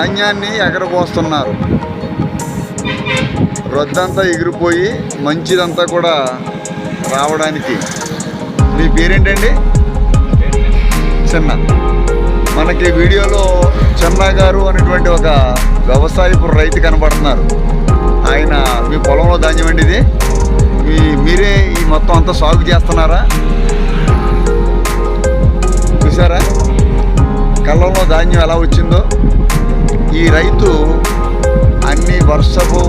ధాన్యాన్ని ఎగరబోస్తున్నారు. రొద్దంతా ఎగిరిపోయి మంచిదంతా కూడా రావడానికి. మీ పేరేంటండి? చిన్న. మనకి వీడియోలో చిన్న గారు అనేటువంటి ఒక వ్యవసాయపు రైతు కనబడుతున్నారు. ఆయన మీ పొలంలో ధాన్యం అండి ఇది? మీరే ఈ మొత్తం అంతా సాగు చేస్తున్నారా? చూసారా కళ్ళంలో ధాన్యం ఎలా వచ్చిందో? ఈ రైతు అన్ని వర్షపు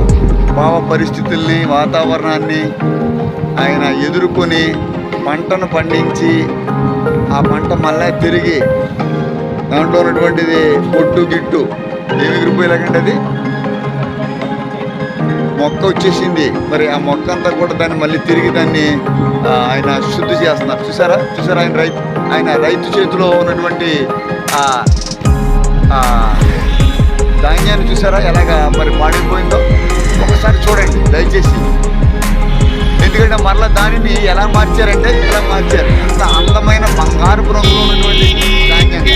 భావ పరిస్థితుల్ని, వాతావరణాన్ని ఆయన ఎదుర్కొని పంటను పండించి ఆ పంట మళ్ళీ తిరిగి దాంట్లో ఉన్నటువంటిది పొట్టు గిట్టు ఏమి ఎగిరిపోయేలాగంటే అది మొక్క వచ్చేసింది. మరి ఆ మొక్క అంతా కూడా దాన్ని మళ్ళీ తిరిగి దాన్ని ఆయన శుద్ధి చేస్తున్నారు. చూసారా ఆయన రైతు చేతిలో ఉన్నటువంటి ధాన్యాన్ని చూసారా ఎలాగా మరి పాడైపోయిందో? ఒకసారి చూడండి దయచేసి. ఎందుకంటే మరలా దానిని ఎలా మార్చారంటే ఇలా మార్చారు. అంత అందమైన బంగారపు రంగులో ఉన్నటువంటి ధాన్యంగా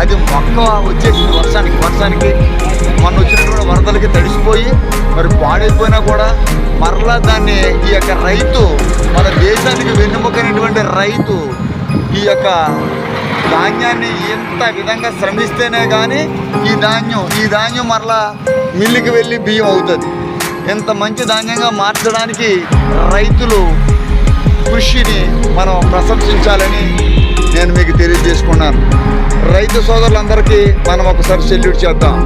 అది మొక్క వచ్చేసింది. వర్షానికి మొన్న వచ్చినటువంటి వరదలకి తడిసిపోయి మరి పాడైపోయినా కూడా మరలా దాన్ని ఈ యొక్క రైతు, మన దేశానికి వెన్నెముకైనటువంటి రైతు ఈ యొక్క ధాన్యాన్ని ఎంత విధంగా శ్రమిస్తేనే కానీ ఈ ధాన్యం మరలా మిల్లుకి వెళ్ళి బియ్యం అవుతుంది. ఎంత మంచి ధాన్యంగా మార్చడానికి రైతులు కృషిని మనం ప్రశంసించాలని నేను మీకు తెలియజేసుకున్నాను. రైతు సోదరులందరికీ మనం ఒకసారి సెల్యూట్ చేద్దాం.